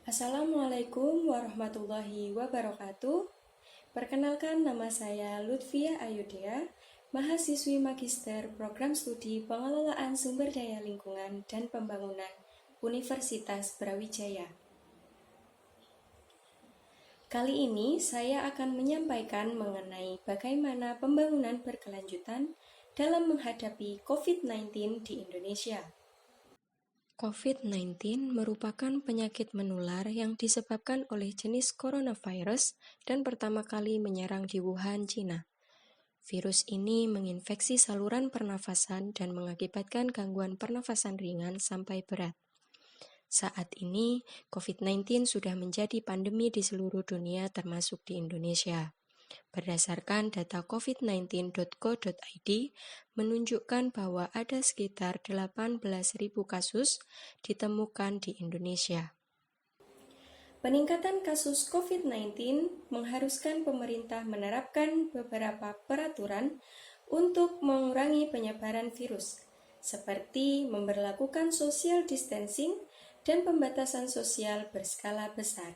Assalamualaikum warahmatullahi wabarakatuh. Perkenalkan, nama saya Lutfia Ayudea, mahasiswi Magister Program Studi Pengelolaan Sumber Daya Lingkungan dan Pembangunan Universitas Brawijaya. Kali ini saya akan menyampaikan mengenai bagaimana pembangunan berkelanjutan dalam menghadapi COVID-19 di Indonesia. COVID-19 merupakan penyakit menular yang disebabkan oleh jenis coronavirus dan pertama kali menyerang di Wuhan, Cina. Virus ini menginfeksi saluran pernafasan dan mengakibatkan gangguan pernafasan ringan sampai berat. Saat ini, COVID-19 sudah menjadi pandemi di seluruh dunia termasuk di Indonesia. Berdasarkan data covid19.go.id menunjukkan bahwa ada sekitar 18.000 kasus ditemukan di Indonesia. Peningkatan kasus COVID-19 mengharuskan pemerintah menerapkan beberapa peraturan untuk mengurangi penyebaran virus, seperti memberlakukan social distancing dan pembatasan sosial berskala besar.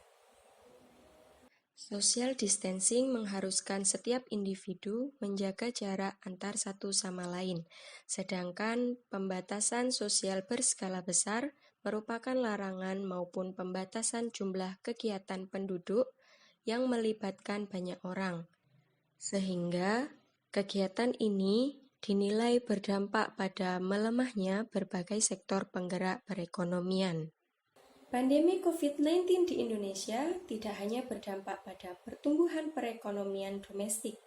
Social distancing mengharuskan setiap individu menjaga jarak antar satu sama lain, sedangkan pembatasan sosial berskala besar merupakan larangan maupun pembatasan jumlah kegiatan penduduk yang melibatkan banyak orang, sehingga kegiatan ini dinilai berdampak pada melemahnya berbagai sektor penggerak perekonomian. Pandemi COVID-19 di Indonesia tidak hanya berdampak pada pertumbuhan perekonomian domestik,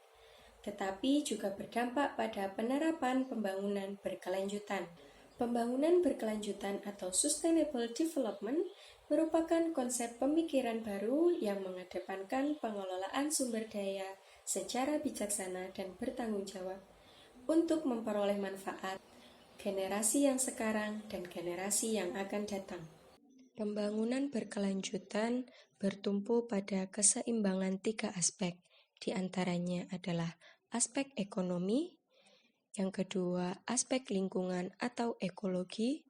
tetapi juga berdampak pada penerapan pembangunan berkelanjutan. Pembangunan berkelanjutan atau sustainable development merupakan konsep pemikiran baru yang mengedepankan pengelolaan sumber daya secara bijaksana dan bertanggung jawab untuk memperoleh manfaat generasi yang sekarang dan generasi yang akan datang. Pembangunan berkelanjutan bertumpu pada keseimbangan 3 aspek, di antaranya adalah aspek ekonomi, yang kedua aspek lingkungan atau ekologi,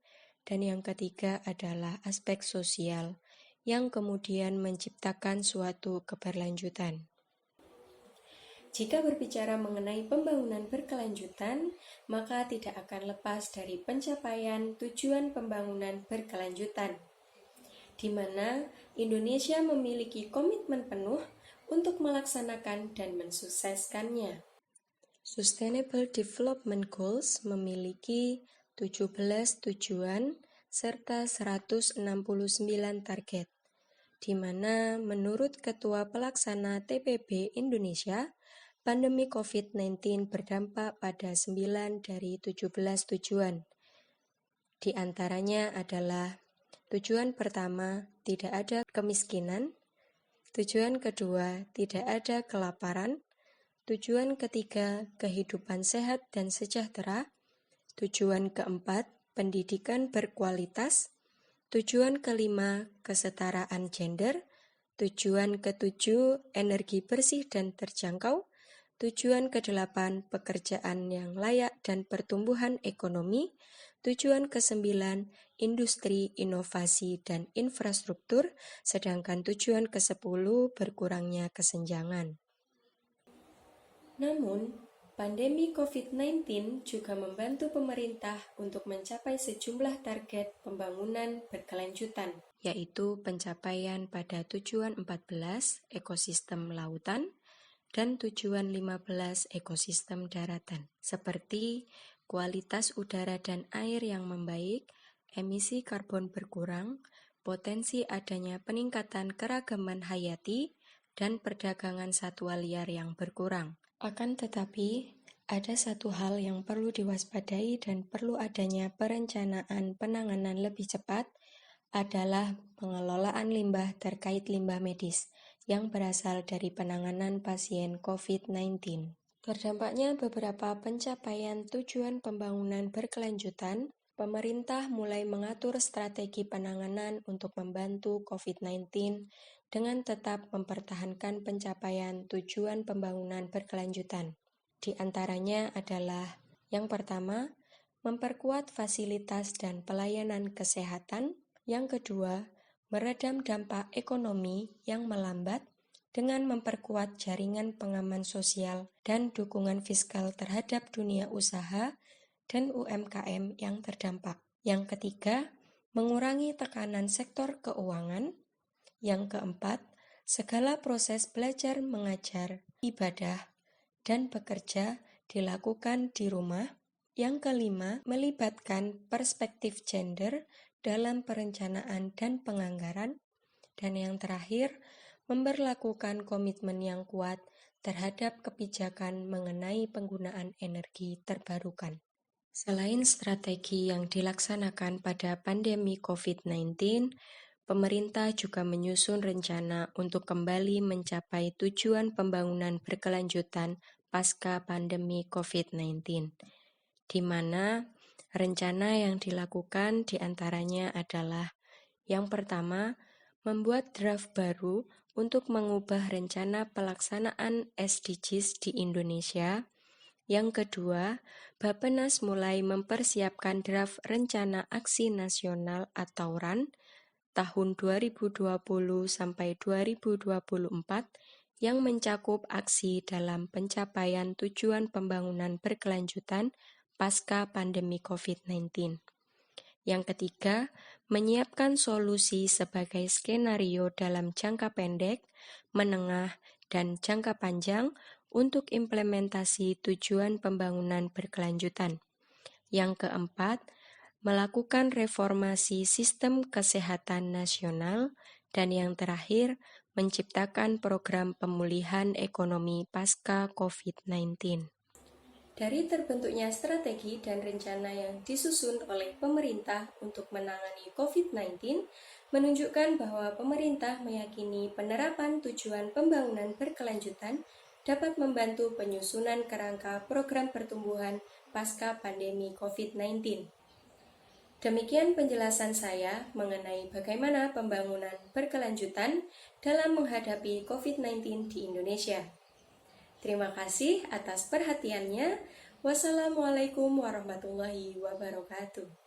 dan yang ketiga adalah aspek sosial, yang kemudian menciptakan suatu keberlanjutan. Jika berbicara mengenai pembangunan berkelanjutan, maka tidak akan lepas dari pencapaian tujuan pembangunan berkelanjutan, di mana Indonesia memiliki komitmen penuh untuk melaksanakan dan mensukseskannya. Sustainable Development Goals memiliki 17 tujuan serta 169 target, di mana menurut Ketua Pelaksana TPB Indonesia, pandemi COVID-19 berdampak pada 9 dari 17 tujuan. Di antaranya adalah tujuan pertama, tidak ada kemiskinan. Tujuan kedua, tidak ada kelaparan. Tujuan ketiga, kehidupan sehat dan sejahtera. Tujuan keempat, pendidikan berkualitas. Tujuan kelima, kesetaraan gender. Tujuan ketujuh, energi bersih dan terjangkau. Tujuan kedelapan, pekerjaan yang layak dan pertumbuhan ekonomi. Tujuan ke-9, industri, inovasi, dan infrastruktur, sedangkan tujuan ke-10, berkurangnya kesenjangan. Namun, pandemi COVID-19 juga membantu pemerintah untuk mencapai sejumlah target pembangunan berkelanjutan, yaitu pencapaian pada tujuan 14, ekosistem lautan, dan tujuan 15, ekosistem daratan, seperti kualitas udara dan air yang membaik, emisi karbon berkurang, potensi adanya peningkatan keragaman hayati, dan perdagangan satwa liar yang berkurang. Akan tetapi, ada satu hal yang perlu diwaspadai dan perlu adanya perencanaan penanganan lebih cepat, adalah pengelolaan limbah terkait limbah medis yang berasal dari penanganan pasien COVID-19. Terdampaknya beberapa pencapaian tujuan pembangunan berkelanjutan, pemerintah mulai mengatur strategi penanganan untuk membantu COVID-19 dengan tetap mempertahankan pencapaian tujuan pembangunan berkelanjutan. Di antaranya adalah yang pertama, memperkuat fasilitas dan pelayanan kesehatan. Yang kedua, meredam dampak ekonomi yang melambat dengan memperkuat jaringan pengaman sosial dan dukungan fiskal terhadap dunia usaha dan UMKM yang terdampak. Yang ketiga, mengurangi tekanan sektor keuangan. Yang keempat, segala proses belajar mengajar, ibadah, dan bekerja dilakukan di rumah. Yang kelima, melibatkan perspektif gender dalam perencanaan dan penganggaran. Dan yang terakhir, memberlakukan komitmen yang kuat terhadap kebijakan mengenai penggunaan energi terbarukan. Selain strategi yang dilaksanakan pada pandemi COVID-19, pemerintah juga menyusun rencana untuk kembali mencapai tujuan pembangunan berkelanjutan pasca pandemi COVID-19, di mana rencana yang dilakukan diantaranya adalah yang pertama, membuat draft baru untuk mengubah rencana pelaksanaan SDGs di Indonesia. Yang kedua, Bappenas mulai mempersiapkan draft Rencana Aksi Nasional atau RAN tahun 2020 sampai 2024 yang mencakup aksi dalam pencapaian tujuan pembangunan berkelanjutan pasca pandemi COVID-19. Yang ketiga, menyiapkan solusi sebagai skenario dalam jangka pendek, menengah, dan jangka panjang untuk implementasi tujuan pembangunan berkelanjutan. Yang keempat, melakukan reformasi sistem kesehatan nasional. Dan yang terakhir, menciptakan program pemulihan ekonomi pasca COVID-19. Dari terbentuknya strategi dan rencana yang disusun oleh pemerintah untuk menangani COVID-19, menunjukkan bahwa pemerintah meyakini penerapan tujuan pembangunan berkelanjutan dapat membantu penyusunan kerangka program pertumbuhan pasca pandemi COVID-19. Demikian penjelasan saya mengenai bagaimana pembangunan berkelanjutan dalam menghadapi COVID-19 di Indonesia. Terima kasih atas perhatiannya. Wassalamualaikum warahmatullahi wabarakatuh.